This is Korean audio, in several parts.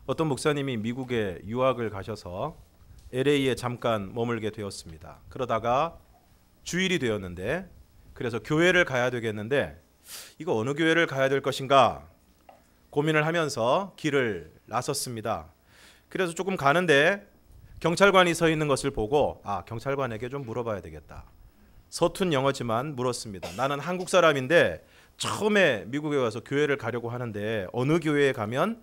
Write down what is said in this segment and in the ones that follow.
어떤 목사님이 미국에 유학을 가셔서 LA에 잠깐 머물게 되었습니다. 그러다가 주일이 되었는데, 그래서 교회를 가야 되겠는데 이거 어느 교회를 가야 될 것인가 고민을 하면서 길을 나섰습니다. 그래서 조금 가는데 경찰관이 서 있는 것을 보고 경찰관에게 좀 물어봐야 되겠다. 서툰 영어지만 물었습니다. 나는 한국 사람인데 처음에 미국에 와서 교회를 가려고 하는데 어느 교회에 가면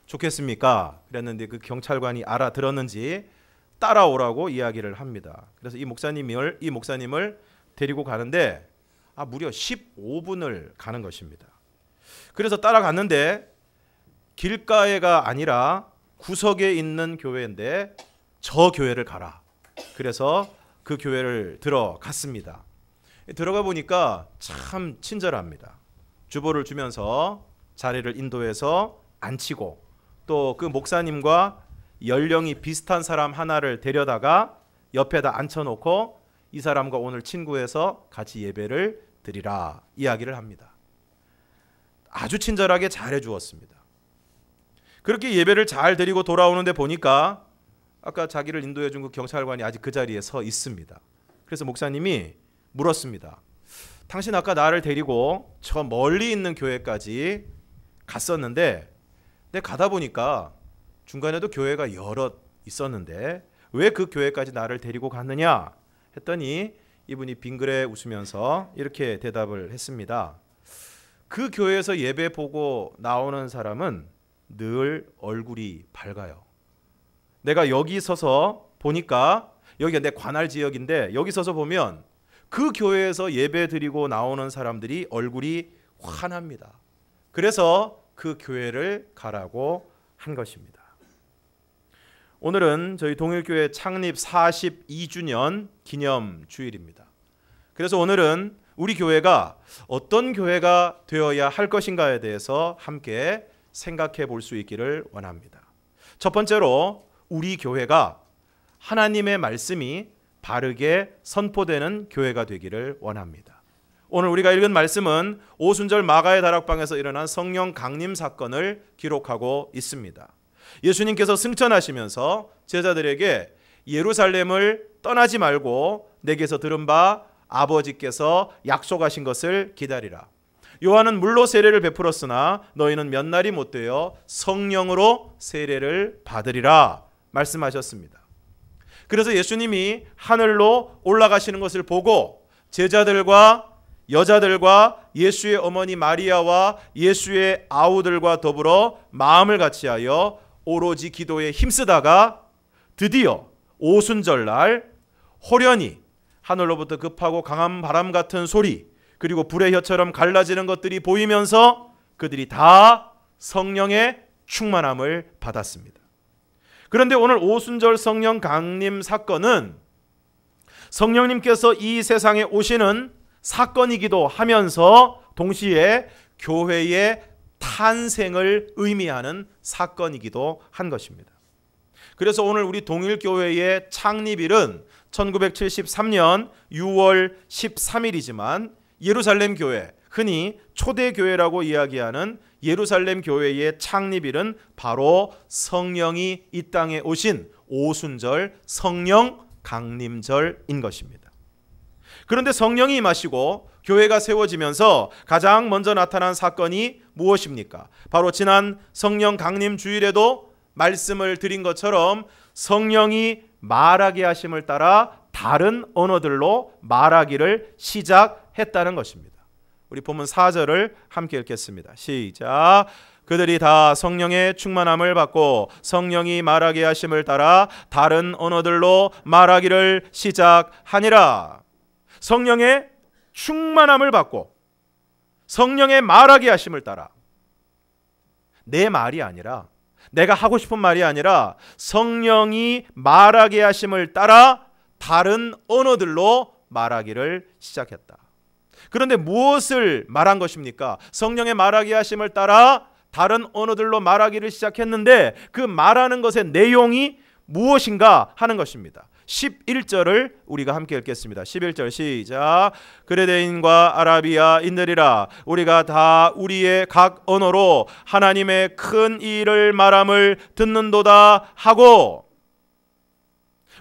좋겠습니까? 그랬는데 그 경찰관이 알아들었는지 따라오라고 이야기를 합니다. 그래서 이 목사님을 데리고 가는데 무려 15분을 가는 것입니다. 그래서 따라갔는데 길가에가 아니라 구석에 있는 교회인데 저 교회를 가라. 그래서 그 교회를 들어갔습니다. 들어가 보니까 참 친절합니다. 주보를 주면서 자리를 인도해서 앉히고 또 그 목사님과 연령이 비슷한 사람 하나를 데려다가 옆에다 앉혀놓고 이 사람과 오늘 친구해서 같이 예배를 드리라 이야기를 합니다. 아주 친절하게 잘해 주었습니다. 그렇게 예배를 잘 드리고 돌아오는데 보니까 아까 자기를 인도해 준 그 경찰관이 아직 그 자리에 서 있습니다. 그래서 목사님이 물었습니다. 당신 아까 나를 데리고 저 멀리 있는 교회까지 갔었는데 내가 가다 보니까 중간에도 교회가 여럿 있었는데 왜 그 교회까지 나를 데리고 갔느냐 했더니 이분이 빙그레 웃으면서 이렇게 대답을 했습니다. 그 교회에서 예배 보고 나오는 사람은 늘 얼굴이 밝아요. 내가 여기 서서 보니까 여기가 내 관할 지역인데 여기 서서 보면 그 교회에서 예배 드리고 나오는 사람들이 얼굴이 환합니다. 그래서 그 교회를 가라고 한 것입니다. 오늘은 저희 동일교회 창립 42주년 기념 주일입니다. 그래서 오늘은 우리 교회가 어떤 교회가 되어야 할 것인가에 대해서 함께 생각해 볼 수 있기를 원합니다. 첫 번째로 우리 교회가 하나님의 말씀이 바르게 선포되는 교회가 되기를 원합니다. 오늘 우리가 읽은 말씀은 오순절 마가의 다락방에서 일어난 성령 강림 사건을 기록하고 있습니다. 예수님께서 승천하시면서 제자들에게 예루살렘을 떠나지 말고 내게서 들은 바 아버지께서 약속하신 것을 기다리라. 요한은 물로 세례를 베풀었으나 너희는 몇 날이 못 되어 성령으로 세례를 받으리라 말씀하셨습니다. 그래서 예수님이 하늘로 올라가시는 것을 보고 제자들과 여자들과 예수의 어머니 마리아와 예수의 아우들과 더불어 마음을 같이하여 오로지 기도에 힘쓰다가 드디어 오순절날 호련히 하늘로부터 급하고 강한 바람 같은 소리 그리고 불의 혀처럼 갈라지는 것들이 보이면서 그들이 다 성령의 충만함을 받았습니다. 그런데 오늘 오순절 성령 강림 사건은 성령님께서 이 세상에 오시는 사건이기도 하면서 동시에 교회의 탄생을 의미하는 사건이기도 한 것입니다. 그래서 오늘 우리 동일교회의 창립일은 1973년 6월 13일이지만 예루살렘 교회, 흔히 초대교회라고 이야기하는 예루살렘 교회의 창립일은 바로 성령이 이 땅에 오신 오순절 성령 강림절인 것입니다. 그런데 성령이 임하시고 교회가 세워지면서 가장 먼저 나타난 사건이 무엇입니까? 바로 지난 성령 강림 주일에도 말씀을 드린 것처럼 성령이 말하게 하심을 따라 다른 언어들로 말하기를 시작했다는 것입니다. 우리 본문 4절을 함께 읽겠습니다. 시작. 그들이 다 성령의 충만함을 받고 성령이 말하게 하심을 따라 다른 언어들로 말하기를 시작하니라. 성령의 충만함을 받고 성령의 말하게 하심을 따라 내 말이 아니라 내가 하고 싶은 말이 아니라 성령이 말하게 하심을 따라 다른 언어들로 말하기를 시작했다. 그런데 무엇을 말한 것입니까? 성령의 말하게 하심을 따라 다른 언어들로 말하기를 시작했는데 그 말하는 것의 내용이 무엇인가 하는 것입니다. 11절을 우리가 함께 읽겠습니다. 11절 시작. 그레데인과 아라비아인들이라 우리가 다 우리의 각 언어로 하나님의 큰 일을 말함을 듣는도다 하고,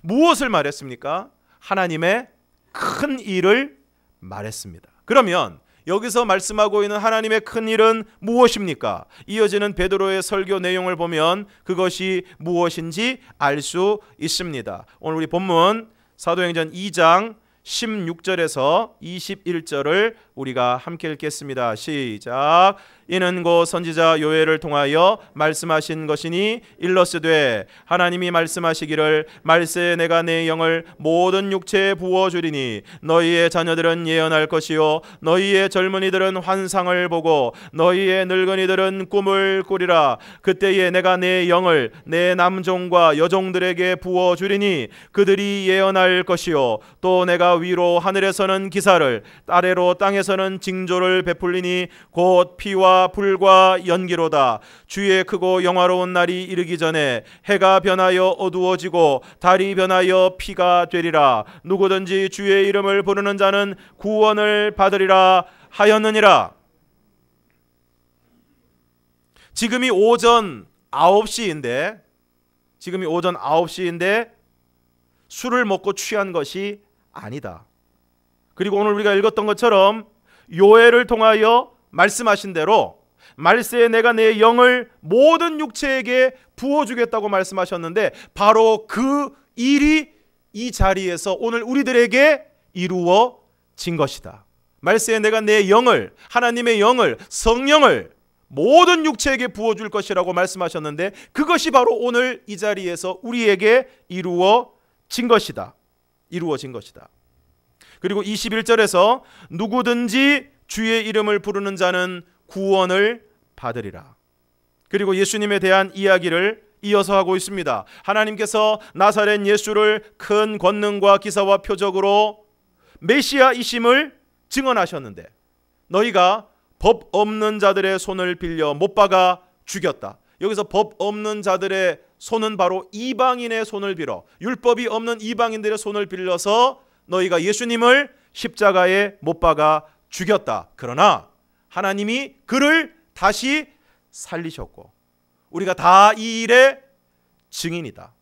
무엇을 말했습니까? 하나님의 큰 일을 말했습니다. 그러면 여기서 말씀하고 있는 하나님의 큰 일은 무엇입니까? 이어지는 베드로의 설교 내용을 보면 그것이 무엇인지 알 수 있습니다. 오늘 우리 본문 사도행전 2장 16절에서 21절을 우리가 함께 읽겠습니다. 시작. 이는 곧 선지자 요엘을 통하여 말씀하신 것이니 일러스되 하나님이 말씀하시기를 말세에 내가 내 영을 모든 육체에 부어주리니 너희의 자녀들은 예언할 것이요 너희의 젊은이들은 환상을 보고 너희의 늙은이들은 꿈을 꾸리라. 그때에 내가 내 영을 내 남종과 여종들에게 부어주리니 그들이 예언할 것이요 또 내가 위로 하늘에서는 기사를 아래로 땅에서는 징조를 베풀리니 곧 피와 불과 연기로다. 주의 크고 영화로운 날이 이르기 전에 해가 변하여 어두워지고 달이 변하여 피가 되리라. 누구든지 주의 이름을 부르는 자는 구원을 받으리라 하였느니라. 지금이 오전 9시인데 술을 먹고 취한 것이 아니다. 그리고 오늘 우리가 읽었던 것처럼 요엘을 통하여 말씀하신 대로 말세에 내가 내 영을 모든 육체에게 부어주겠다고 말씀하셨는데 바로 그 일이 이 자리에서 오늘 우리들에게 이루어진 것이다. 말세에 내가 내 영을, 하나님의 영을, 성령을 모든 육체에게 부어줄 것이라고 말씀하셨는데 그것이 바로 오늘 이 자리에서 우리에게 이루어진 것이다. 그리고 21절에서 누구든지 주의 이름을 부르는 자는 구원을 받으리라. 그리고 예수님에 대한 이야기를 이어서 하고 있습니다. 하나님께서 나사렛 예수를 큰 권능과 기사와 표적으로 메시아이심을 증언하셨는데 너희가 법 없는 자들의 손을 빌려 못 박아 죽였다. 여기서 법 없는 자들의 손은 바로 이방인의 손을 빌어, 율법이 없는 이방인들의 손을 빌려서 너희가 예수님을 십자가에 못 박아 죽였다. 그러나 하나님이 그를 다시 살리셨고 우리가 다 이 일의 증인이다.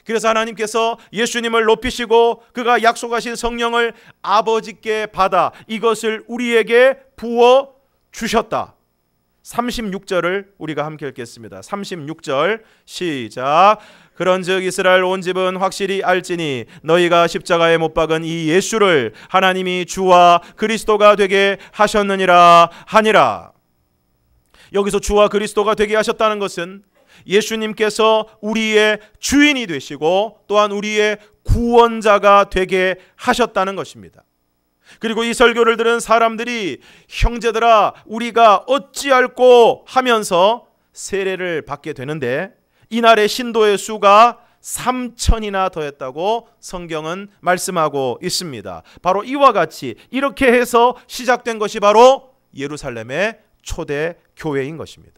그래서 하나님께서 예수님을 높이시고 그가 약속하신 성령을 아버지께 받아 이것을 우리에게 부어 주셨다. 36절을 우리가 함께 읽겠습니다. 36절 시작. 그런즉 이스라엘 온 집은 확실히 알지니 너희가 십자가에 못 박은 이 예수를 하나님이 주와 그리스도가 되게 하셨느니라 하니라. 여기서 주와 그리스도가 되게 하셨다는 것은 예수님께서 우리의 주인이 되시고 또한 우리의 구원자가 되게 하셨다는 것입니다. 그리고 이 설교를 들은 사람들이 형제들아 우리가 어찌할꼬 하면서 세례를 받게 되는데 이날의 신도의 수가 3,000이나 더했다고 성경은 말씀하고 있습니다. 바로 이와 같이 이렇게 해서 시작된 것이 바로 예루살렘의 초대 교회인 것입니다.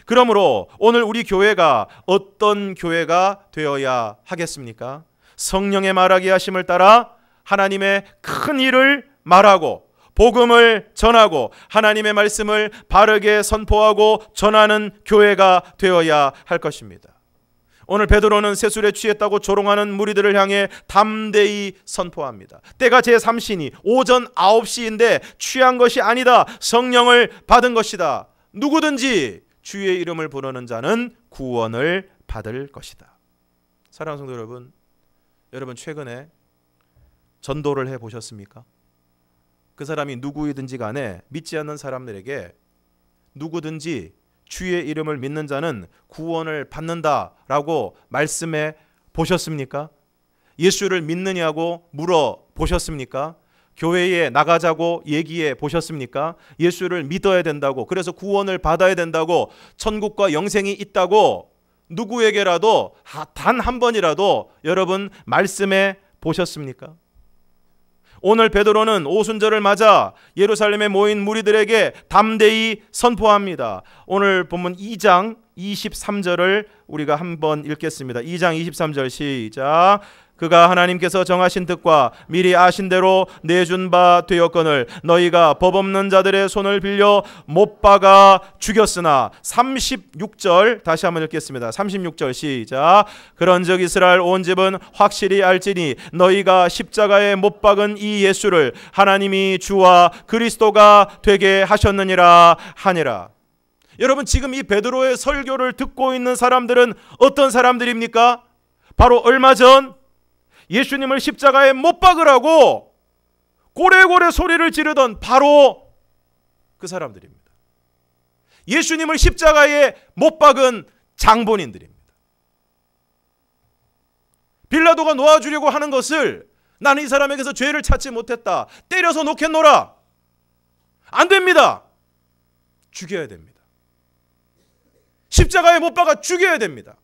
그러므로 오늘 우리 교회가 어떤 교회가 되어야 하겠습니까? 성령의 말하게 하심을 따라 하나님의 큰 일을 말하고 복음을 전하고 하나님의 말씀을 바르게 선포하고 전하는 교회가 되어야 할 것입니다. 오늘 베드로는 세술에 취했다고 조롱하는 무리들을 향해 담대히 선포합니다. 때가 제3시니 오전 9시인데 취한 것이 아니다. 성령을 받은 것이다. 누구든지 주의 이름을 부르는 자는 구원을 받을 것이다. 사랑하는 성도 여러분 최근에 전도를 해보셨습니까? 그 사람이 누구이든지 간에 믿지 않는 사람들에게 누구든지 주의 이름을 믿는 자는 구원을 받는다라고 말씀해 보셨습니까? 예수를 믿느냐고 물어보셨습니까? 교회에 나가자고 얘기해 보셨습니까? 예수를 믿어야 된다고, 그래서 구원을 받아야 된다고, 천국과 영생이 있다고 누구에게라도 단 한 번이라도 여러분 말씀해 보셨습니까? 오늘 베드로는 오순절을 맞아 예루살렘에 모인 무리들에게 담대히 선포합니다. 오늘 본문 2장 23절을 우리가 한번 읽겠습니다. 2장 23절 시작. 그가 하나님께서 정하신 뜻과 미리 아신 대로 내준 바 되었거늘 너희가 법 없는 자들의 손을 빌려 못 박아 죽였으나 36절 다시 한번 읽겠습니다. 36절 시작. 그런즉 이스라엘 온 집은 확실히 알지니 너희가 십자가에 못 박은 이 예수를 하나님이 주와 그리스도가 되게 하셨느니라 하니라. 여러분, 지금 이 베드로의 설교를 듣고 있는 사람들은 어떤 사람들입니까? 바로 얼마 전 예수님을 십자가에 못 박으라고 고래고래 소리를 지르던 바로 그 사람들입니다. 예수님을 십자가에 못 박은 장본인들입니다. 빌라도가 놓아주려고 하는 것을 나는 이 사람에게서 죄를 찾지 못했다, 때려서 놓겠노라, 안 됩니다. 죽여야 됩니다. 십자가에 못 박아 죽여야 됩니다.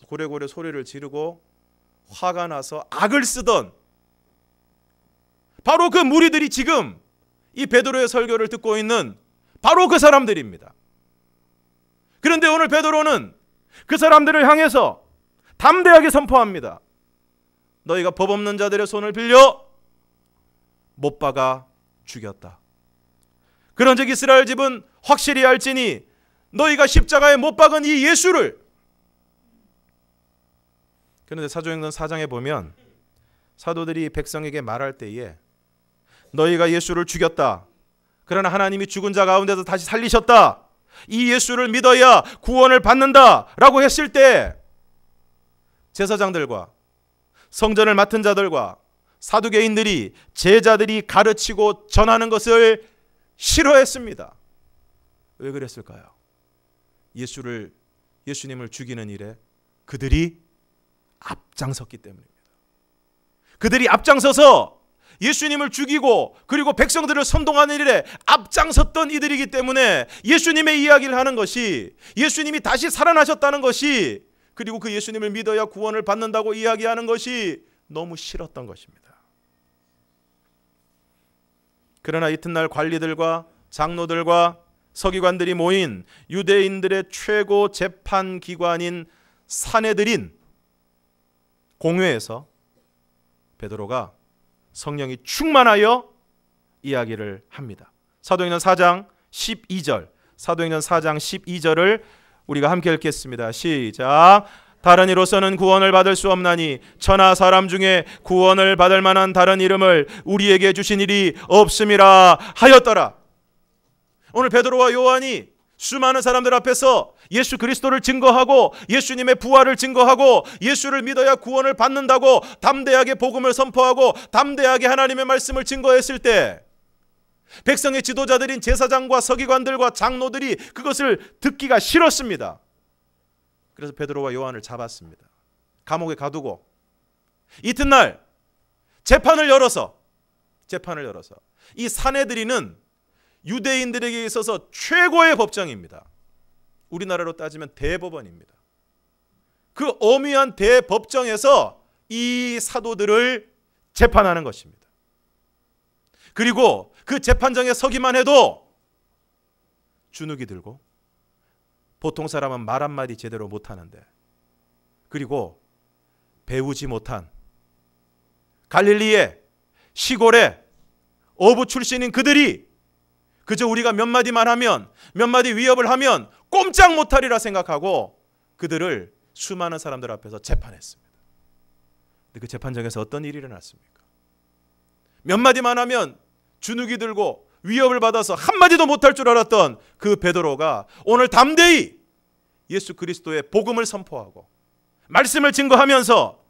고래고래 소리를 지르고 화가 나서 악을 쓰던 바로 그 무리들이 지금 이 베드로의 설교를 듣고 있는 바로 그 사람들입니다. 그런데 오늘 베드로는 그 사람들을 향해서 담대하게 선포합니다. 너희가 법 없는 자들의 손을 빌려 못 박아 죽였다. 그런즉 이스라엘 집은 확실히 알지니 너희가 십자가에 못 박은 이 예수를. 그런데 사도행전 4장에 보면 사도들이 백성에게 말할 때에 너희가 예수를 죽였다, 그러나 하나님이 죽은 자 가운데서 다시 살리셨다, 이 예수를 믿어야 구원을 받는다 라고 했을 때 제사장들과 성전을 맡은 자들과 사두개인들이 제자들이 가르치고 전하는 것을 싫어했습니다. 왜 그랬을까요? 예수님을 죽이는 일에 그들이 앞장섰기 때문입니다. 그들이 앞장서서 예수님을 죽이고 그리고 백성들을 선동하는 일에 앞장섰던 이들이기 때문에 예수님의 이야기를 하는 것이, 예수님이 다시 살아나셨다는 것이, 그리고 그 예수님을 믿어야 구원을 받는다고 이야기하는 것이 너무 싫었던 것입니다. 그러나 이튿날 관리들과 장로들과 서기관들이 모인 유대인들의 최고 재판기관인 산헤드린 공회에서 베드로가 성령이 충만하여 이야기를 합니다. 사도행전 4장 12절, 사도행전 4장 12절을 우리가 함께 읽겠습니다. 시작. 다른 이로서는 구원을 받을 수 없나니 천하 사람 중에 구원을 받을 만한 다른 이름을 우리에게 주신 일이 없음이라 하였더라. 오늘 베드로와 요한이 수많은 사람들 앞에서 예수 그리스도를 증거하고 예수님의 부활을 증거하고 예수를 믿어야 구원을 받는다고 담대하게 복음을 선포하고 담대하게 하나님의 말씀을 증거했을 때 백성의 지도자들인 제사장과 서기관들과 장로들이 그것을 듣기가 싫었습니다. 그래서 베드로와 요한을 잡았습니다. 감옥에 가두고 이튿날 재판을 열어서 이 산헤드린은 유대인들에게 있어서 최고의 법정입니다. 우리나라로 따지면 대법원입니다. 그 엄위한 대법정에서 이 사도들을 재판하는 것입니다. 그리고 그 재판정에 서기만 해도 주눅이 들고 보통 사람은 말 한마디 제대로 못하는데, 그리고 배우지 못한 갈릴리의 시골의 어부 출신인 그들이 그저 우리가 몇 마디만 하면, 몇 마디 위협을 하면 꼼짝 못하리라 생각하고 그들을 수많은 사람들 앞에서 재판했습니다. 근데 그 재판정에서 어떤 일이 일어났습니까? 몇 마디만 하면 주눅이 들고 위협을 받아서 한마디도 못할 줄 알았던 그 베드로가 오늘 담대히 예수 그리스도의 복음을 선포하고 말씀을 증거하면서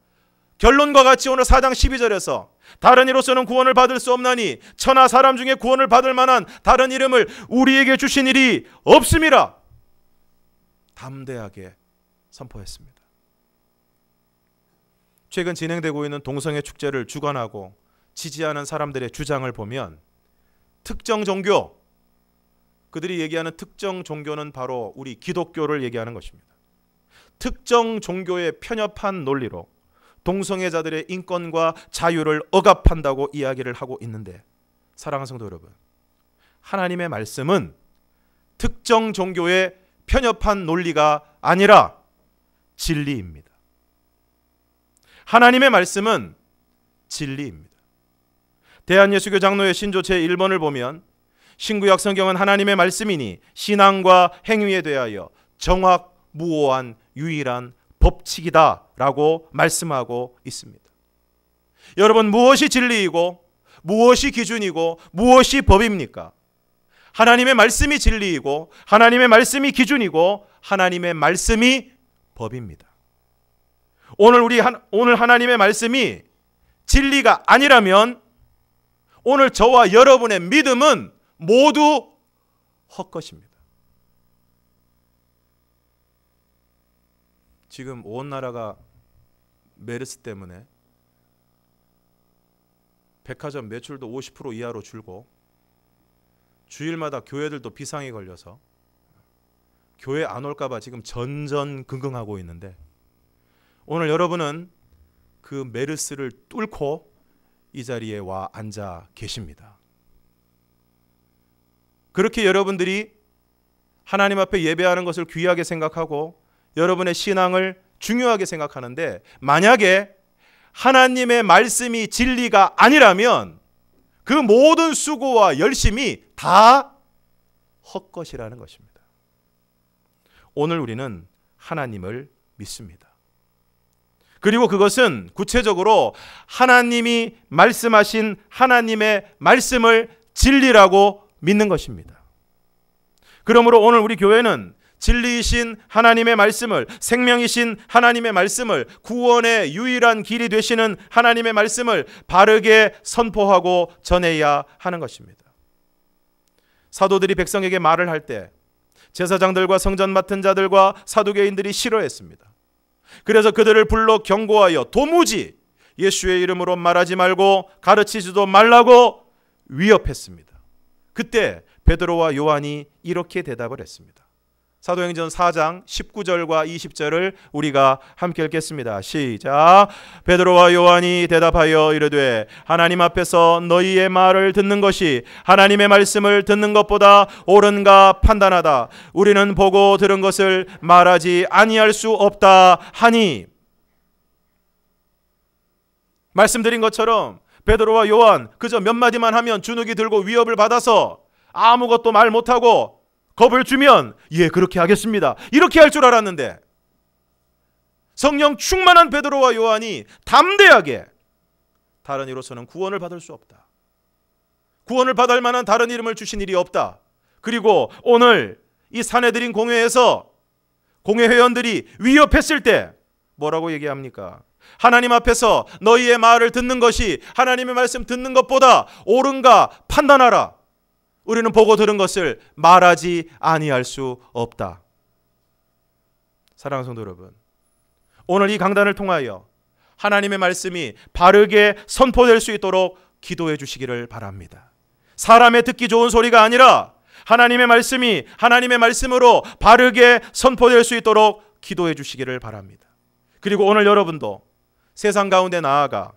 결론과 같이 오늘 4장 12절에서 다른 이로서는 구원을 받을 수 없나니 천하 사람 중에 구원을 받을 만한 다른 이름을 우리에게 주신 일이 없음이라 담대하게 선포했습니다. 최근 진행되고 있는 동성애 축제를 주관하고 지지하는 사람들의 주장을 보면 특정 종교, 그들이 얘기하는 특정 종교는 바로 우리 기독교를 얘기하는 것입니다. 특정 종교의 편협한 논리로 동성애자들의 인권과 자유를 억압한다고 이야기를 하고 있는데, 사랑하는 성도 여러분, 하나님의 말씀은 특정 종교에 편협한 논리가 아니라 진리입니다. 하나님의 말씀은 진리입니다. 대한예수교 장로회 신조 제1번을 보면 신구약 성경은 하나님의 말씀이니 신앙과 행위에 대하여 정확무오한 유일한 법칙이다 라고 말씀하고 있습니다. 여러분, 무엇이 진리이고 무엇이 기준이고 무엇이 법입니까? 하나님의 말씀이 진리이고 하나님의 말씀이 기준이고 하나님의 말씀이 법입니다. 오늘 하나님의 말씀이 진리가 아니라면 오늘 저와 여러분의 믿음은 모두 헛것입니다. 지금 온 나라가 메르스 때문에 백화점 매출도 50% 이하로 줄고 주일마다 교회들도 비상이 걸려서 교회 안 올까 봐 지금 전전긍긍하고 있는데 오늘 여러분은 그 메르스를 뚫고 이 자리에 와 앉아 계십니다. 그렇게 여러분들이 하나님 앞에 예배하는 것을 귀하게 생각하고 여러분의 신앙을 중요하게 생각하는데 만약에 하나님의 말씀이 진리가 아니라면 그 모든 수고와 열심이 다 헛것이라는 것입니다. 오늘 우리는 하나님을 믿습니다. 그리고 그것은 구체적으로 하나님이 말씀하신 하나님의 말씀을 진리라고 믿는 것입니다. 그러므로 오늘 우리 교회는 진리이신 하나님의 말씀을, 생명이신 하나님의 말씀을, 구원의 유일한 길이 되시는 하나님의 말씀을 바르게 선포하고 전해야 하는 것입니다. 사도들이 백성에게 말을 할 때 제사장들과 성전 맡은 자들과 사두개인들이 싫어했습니다. 그래서 그들을 불러 경고하여 도무지 예수의 이름으로 말하지 말고 가르치지도 말라고 위협했습니다. 그때 베드로와 요한이 이렇게 대답을 했습니다. 사도행전 4장 19절과 20절을 우리가 함께 읽겠습니다. 시작. 베드로와 요한이 대답하여 이르되 하나님 앞에서 너희의 말을 듣는 것이 하나님의 말씀을 듣는 것보다 옳은가 판단하다. 우리는 보고 들은 것을 말하지 아니할 수 없다 하니. 말씀드린 것처럼 베드로와 요한 그저 몇 마디만 하면 주눅이 들고 위협을 받아서 아무것도 말 못하고 겁을 주면 예 그렇게 하겠습니다 이렇게 할 줄 알았는데 성령 충만한 베드로와 요한이 담대하게 다른 이로서는 구원을 받을 수 없다. 구원을 받을 만한 다른 이름을 주신 일이 없다. 그리고 오늘 이 산헤드린 공회에서 공회 회원들이 위협했을 때 뭐라고 얘기합니까? 하나님 앞에서 너희의 말을 듣는 것이 하나님의 말씀 듣는 것보다 옳은가 판단하라. 우리는 보고 들은 것을 말하지 아니할 수 없다. 사랑하는 성도 여러분, 오늘 이 강단을 통하여 하나님의 말씀이 바르게 선포될 수 있도록 기도해 주시기를 바랍니다. 사람의 듣기 좋은 소리가 아니라 하나님의 말씀이 하나님의 말씀으로 바르게 선포될 수 있도록 기도해 주시기를 바랍니다. 그리고 오늘 여러분도 세상 가운데 나아가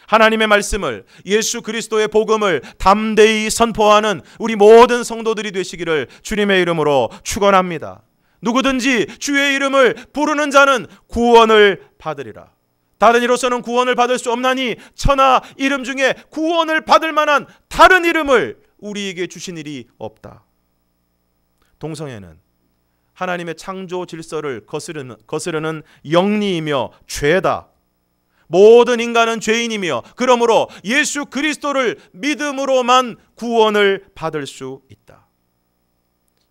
하나님의 말씀을, 예수 그리스도의 복음을 담대히 선포하는 우리 모든 성도들이 되시기를 주님의 이름으로 축원합니다. 누구든지 주의 이름을 부르는 자는 구원을 받으리라. 다른 이로서는 구원을 받을 수 없나니 천하 이름 중에 구원을 받을 만한 다른 이름을 우리에게 주신 일이 없다. 동성애는 하나님의 창조 질서를 거스르는 영리이며 죄다. 모든 인간은 죄인이며 그러므로 예수 그리스도를 믿음으로만 구원을 받을 수 있다.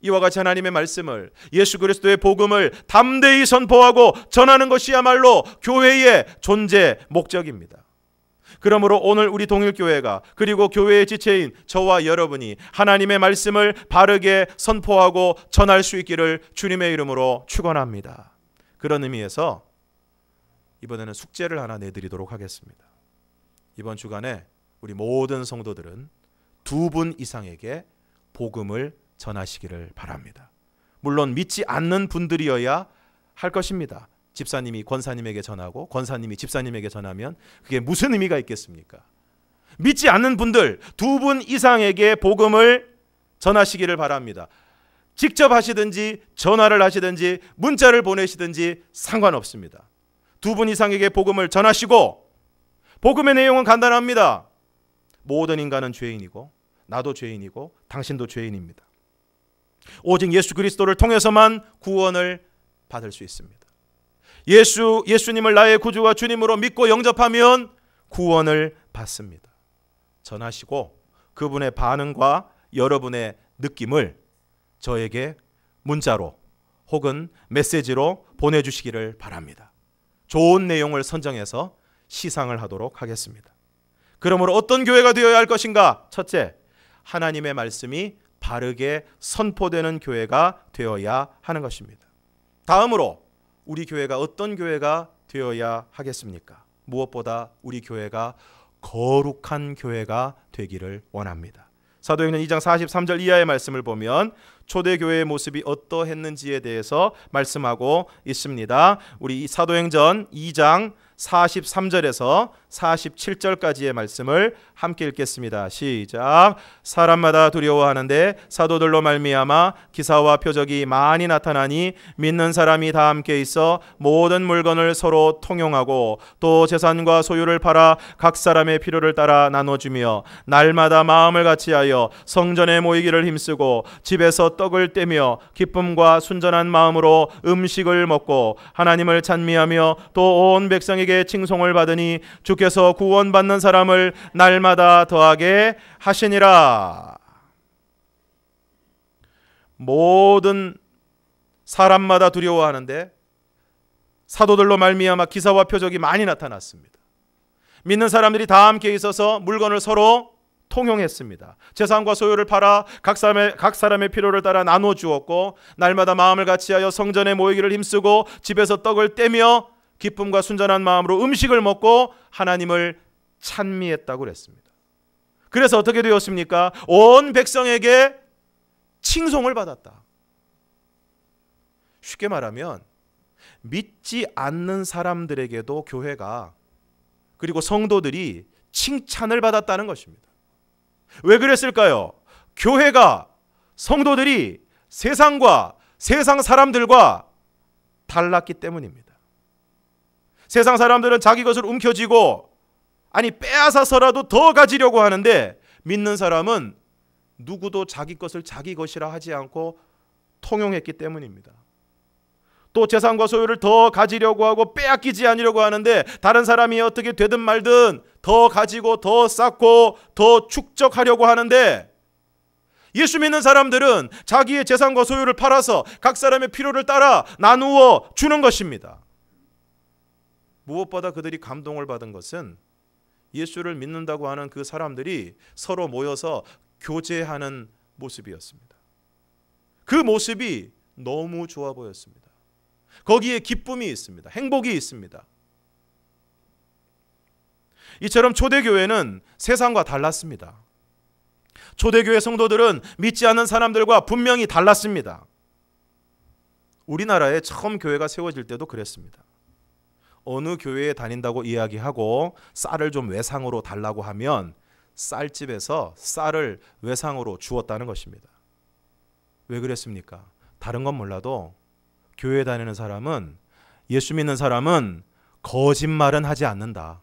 이와 같이 하나님의 말씀을, 예수 그리스도의 복음을 담대히 선포하고 전하는 것이야말로 교회의 존재 목적입니다. 그러므로 오늘 우리 동일교회가 그리고 교회의 지체인 저와 여러분이 하나님의 말씀을 바르게 선포하고 전할 수 있기를 주님의 이름으로 축원합니다. 그런 의미에서 이번에는 숙제를 하나 내드리도록 하겠습니다. 이번 주간에 우리 모든 성도들은 2분 이상에게 복음을 전하시기를 바랍니다. 물론 믿지 않는 분들이어야 할 것입니다. 집사님이 권사님에게 전하고 권사님이 집사님에게 전하면 그게 무슨 의미가 있겠습니까? 믿지 않는 분들 2분 이상에게 복음을 전하시기를 바랍니다. 직접 하시든지 전화를 하시든지 문자를 보내시든지 상관없습니다. 2분 이상에게 복음을 전하시고, 복음의 내용은 간단합니다. 모든 인간은 죄인이고 나도 죄인이고 당신도 죄인입니다. 오직 예수 그리스도를 통해서만 구원을 받을 수 있습니다. 예수님을 나의 구주와 주님으로 믿고 영접하면 구원을 받습니다. 전하시고 그분의 반응과 여러분의 느낌을 저에게 문자로 혹은 메시지로 보내주시기를 바랍니다. 좋은 내용을 선정해서 시상을 하도록 하겠습니다. 그러므로 어떤 교회가 되어야 할 것인가? 첫째, 하나님의 말씀이 바르게 선포되는 교회가 되어야 하는 것입니다. 다음으로 우리 교회가 어떤 교회가 되어야 하겠습니까? 무엇보다 우리 교회가 거룩한 교회가 되기를 원합니다. 사도행전 2장 43절 이하의 말씀을 보면 초대교회의 모습이 어떠했는지에 대해서 말씀하고 있습니다. 우리 사도행전 2장 43절에서 47절까지의 말씀을 함께 읽겠습니다. 시작. 사람마다 두려워하는데 사도들로 말미암아 기사와 표적이 많이 나타나니 믿는 사람이 다 함께 있어 모든 물건을 서로 통용하고 또 재산과 소유를 팔아 각 사람의 필요를 따라 나눠주며 날마다 마음을 같이하여 성전에 모이기를 힘쓰고 집에서 떡을 떼며 기쁨과 순전한 마음으로 음식을 먹고 하나님을 찬미하며 또 온 백성에게 칭송을 받으니 주께서 구원받는 사람을 날마다 더하게 하시니라. 모든 사람마다 두려워하는데 사도들로 말미암아 기사와 표적이 많이 나타났습니다. 믿는 사람들이 다 함께 있어서 물건을 서로 통용했습니다. 재산과 소유를 팔아 각 사람의 필요를 따라 나눠 주었고 날마다 마음을 같이하여 성전에 모이기를 힘쓰고 집에서 떡을 떼며 기쁨과 순전한 마음으로 음식을 먹고 하나님을 찬미했다고 그랬습니다. 그래서 어떻게 되었습니까? 온 백성에게 칭송을 받았다. 쉽게 말하면 믿지 않는 사람들에게도 교회가 그리고 성도들이 칭찬을 받았다는 것입니다. 왜 그랬을까요? 교회가 성도들이 세상과 세상 사람들과 달랐기 때문입니다. 세상 사람들은 자기 것을 움켜쥐고 아니 빼앗아서라도 더 가지려고 하는데 믿는 사람은 누구도 자기 것을 자기 것이라 하지 않고 통용했기 때문입니다. 또 재산과 소유를 더 가지려고 하고 빼앗기지 않으려고 하는데 다른 사람이 어떻게 되든 말든 더 가지고 더 쌓고 더 축적하려고 하는데 예수 믿는 사람들은 자기의 재산과 소유를 팔아서 각 사람의 필요를 따라 나누어 주는 것입니다. 무엇보다 그들이 감동을 받은 것은 예수를 믿는다고 하는 그 사람들이 서로 모여서 교제하는 모습이었습니다. 그 모습이 너무 좋아 보였습니다. 거기에 기쁨이 있습니다. 행복이 있습니다. 이처럼 초대교회는 세상과 달랐습니다. 초대교회 성도들은 믿지 않는 사람들과 분명히 달랐습니다. 우리나라에 처음 교회가 세워질 때도 그랬습니다. 어느 교회에 다닌다고 이야기하고 쌀을 좀 외상으로 달라고 하면 쌀집에서 쌀을 외상으로 주었다는 것입니다. 왜 그랬습니까? 다른 건 몰라도 교회에 다니는 사람은 예수 믿는 사람은 거짓말은 하지 않는다.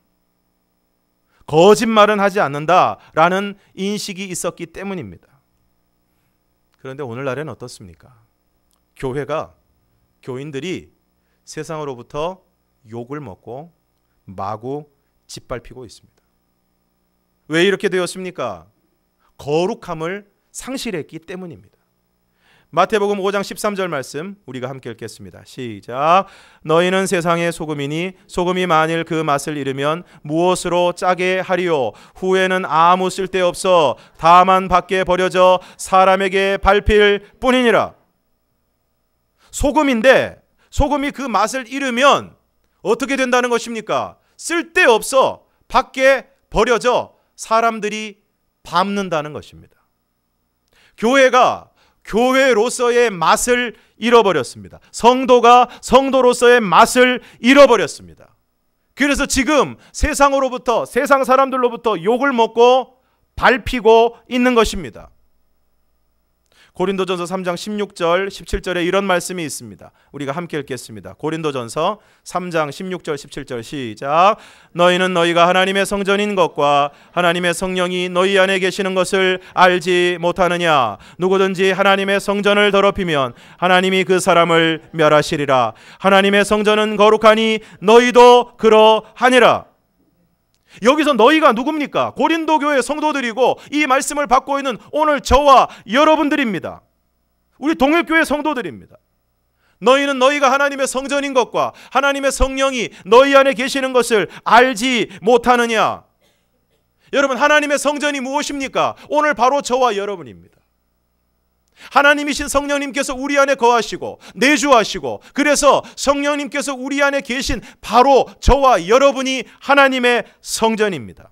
거짓말은 하지 않는다라는 인식이 있었기 때문입니다. 그런데 오늘날에는 어떻습니까? 교인들이 세상으로부터 욕을 먹고 마구 짓밟히고 있습니다. 왜 이렇게 되었습니까? 거룩함을 상실했기 때문입니다. 마태복음 5장 13절 말씀 우리가 함께 읽겠습니다. 시작. 너희는 세상의 소금이니 소금이 만일 그 맛을 잃으면 무엇으로 짜게 하리요? 후에는 아무 쓸데없어 다만 밖에 버려져 사람에게 밟힐 뿐이니라. 소금인데 소금이 그 맛을 잃으면 어떻게 된다는 것입니까? 쓸데없어 밖에 버려져 사람들이 밟는다는 것입니다. 교회가 교회로서의 맛을 잃어버렸습니다. 성도가 성도로서의 맛을 잃어버렸습니다. 그래서 지금 세상으로부터 세상 사람들로부터 욕을 먹고 밟히고 있는 것입니다. 고린도전서 3장 16절 17절에 이런 말씀이 있습니다. 우리가 함께 읽겠습니다. 고린도전서 3장 16절 17절 시작. 너희는 너희가 하나님의 성전인 것과 하나님의 성령이 너희 안에 계시는 것을 알지 못하느냐. 누구든지 하나님의 성전을 더럽히면 하나님이 그 사람을 멸하시리라. 하나님의 성전은 거룩하니 너희도 그러하니라. 여기서 너희가 누굽니까? 고린도 교회 성도들이고 이 말씀을 받고 있는 오늘 저와 여러분들입니다. 우리 동일교회 성도들입니다. 너희는 너희가 하나님의 성전인 것과 하나님의 성령이 너희 안에 계시는 것을 알지 못하느냐. 여러분, 하나님의 성전이 무엇입니까? 오늘 바로 저와 여러분입니다. 하나님이신 성령님께서 우리 안에 거하시고 내주하시고, 그래서 성령님께서 우리 안에 계신 바로 저와 여러분이 하나님의 성전입니다.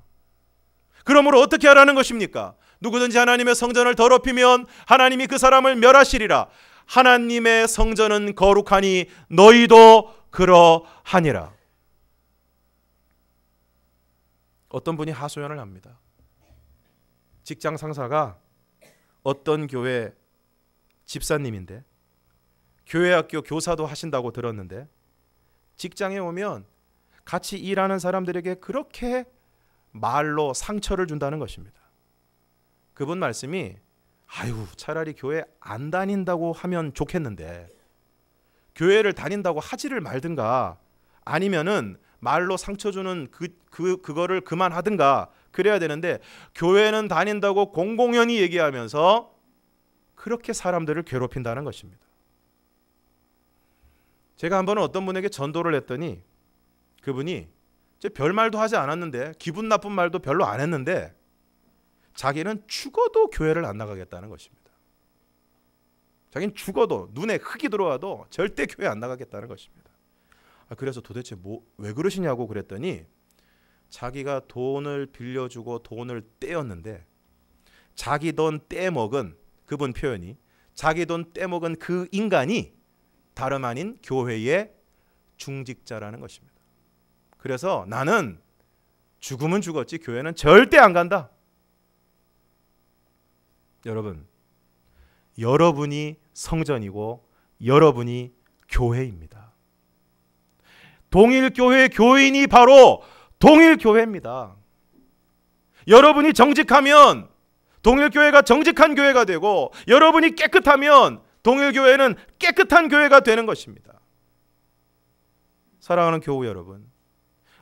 그러므로 어떻게 하라는 것입니까? 누구든지 하나님의 성전을 더럽히면 하나님이 그 사람을 멸하시리라. 하나님의 성전은 거룩하니 너희도 그러하니라. 어떤 분이 하소연을 합니다. 직장 상사가 어떤 교회 집사님인데 교회학교 교사도 하신다고 들었는데 직장에 오면 같이 일하는 사람들에게 그렇게 말로 상처를 준다는 것입니다. 그분 말씀이 아유, 차라리 교회 안 다닌다고 하면 좋겠는데 교회를 다닌다고 하지를 말든가 아니면은 말로 상처 주는 그거를 그만하든가 그래야 되는데 교회는 다닌다고 공공연히 얘기하면서 그렇게 사람들을 괴롭힌다는 것입니다. 제가 한 번은 어떤 분에게 전도를 했더니 그분이 별말도 하지 않았는데 기분 나쁜 말도 별로 안 했는데 자기는 죽어도 교회를 안 나가겠다는 것입니다. 자기는 죽어도 눈에 흙이 들어와도 절대 교회 안 나가겠다는 것입니다. 그래서 도대체 왜 그러시냐고 그랬더니 자기가 돈을 빌려주고 돈을 떼었는데 자기 돈 떼먹은, 그분 표현이 자기 돈 떼먹은 그 인간이 다름 아닌 교회의 중직자라는 것입니다. 그래서 나는 죽으면 죽었지 교회는 절대 안 간다. 여러분, 여러분이 성전이고 여러분이 교회입니다. 동일교회 교인이 바로 동일교회입니다. 여러분이 정직하면 동일교회가 정직한 교회가 되고 여러분이 깨끗하면 동일교회는 깨끗한 교회가 되는 것입니다. 사랑하는 교우 여러분,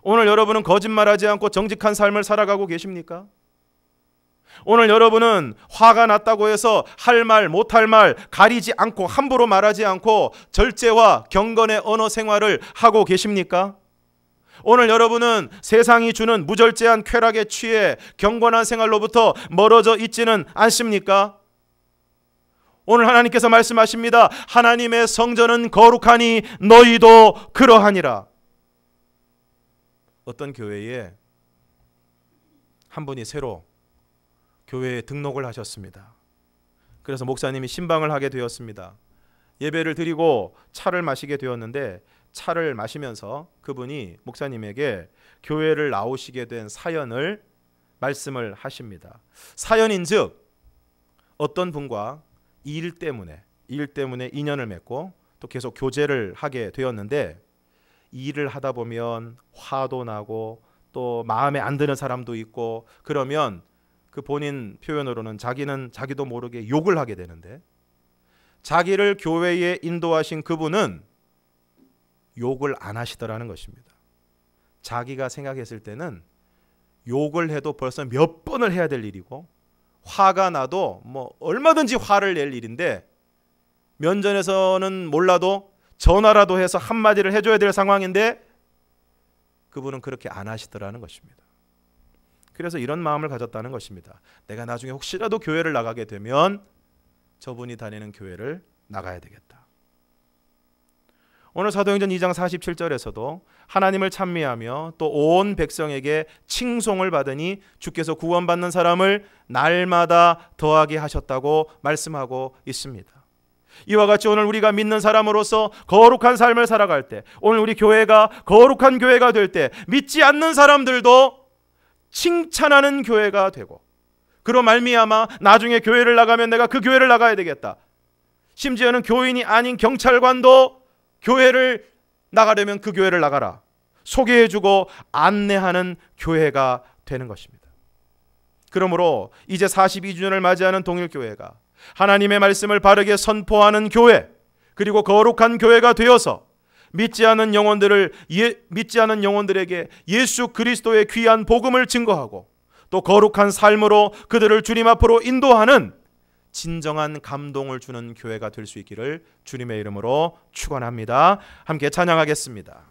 오늘 여러분은 거짓말하지 않고 정직한 삶을 살아가고 계십니까? 오늘 여러분은 화가 났다고 해서 할 말 못할 말 가리지 않고 함부로 말하지 않고 절제와 경건의 언어 생활을 하고 계십니까? 오늘 여러분은 세상이 주는 무절제한 쾌락에 취해 경건한 생활로부터 멀어져 있지는 않습니까? 오늘 하나님께서 말씀하십니다. 하나님의 성전은 거룩하니 너희도 그러하니라. 어떤 교회에 한 분이 새로 교회에 등록을 하셨습니다. 그래서 목사님이 신방을 하게 되었습니다. 예배를 드리고 차를 마시게 되었는데 차를 마시면서 그분이 목사님에게 교회를 나오시게 된 사연을 말씀을 하십니다. 사연인즉 어떤 분과 일 때문에 인연을 맺고 또 계속 교제를 하게 되었는데 일을 하다 보면 화도 나고 또 마음에 안 드는 사람도 있고 그러면 그 본인 표현으로는 자기도 모르게 욕을 하게 되는데 자기를 교회에 인도하신 그분은 욕을 안 하시더라는 것입니다. 자기가 생각했을 때는 욕을 해도 벌써 몇 번을 해야 될 일이고 화가 나도 뭐 얼마든지 화를 낼 일인데 면전에서는 몰라도 전화라도 해서 한마디를 해줘야 될 상황인데 그분은 그렇게 안 하시더라는 것입니다. 그래서 이런 마음을 가졌다는 것입니다. 내가 나중에 혹시라도 교회를 나가게 되면 저분이 다니는 교회를 나가야 되겠다. 오늘 사도행전 2장 47절에서도 하나님을 찬미하며 또 온 백성에게 칭송을 받으니 주께서 구원받는 사람을 날마다 더하게 하셨다고 말씀하고 있습니다. 이와 같이 오늘 우리가 믿는 사람으로서 거룩한 삶을 살아갈 때, 오늘 우리 교회가 거룩한 교회가 될 때 믿지 않는 사람들도 칭찬하는 교회가 되고 그로 말미암아 나중에 교회를 나가면 내가 그 교회를 나가야 되겠다. 심지어는 교인이 아닌 경찰관도 교회를 나가려면 그 교회를 나가라, 소개해주고 안내하는 교회가 되는 것입니다. 그러므로 이제 42주년을 맞이하는 동일교회가 하나님의 말씀을 바르게 선포하는 교회, 그리고 거룩한 교회가 되어서 믿지 않은 영혼들에게 예수 그리스도의 귀한 복음을 증거하고 또 거룩한 삶으로 그들을 주님 앞으로 인도하는 진정한 감동을 주는 교회가 될 수 있기를 주님의 이름으로 축원합니다. 함께 찬양하겠습니다.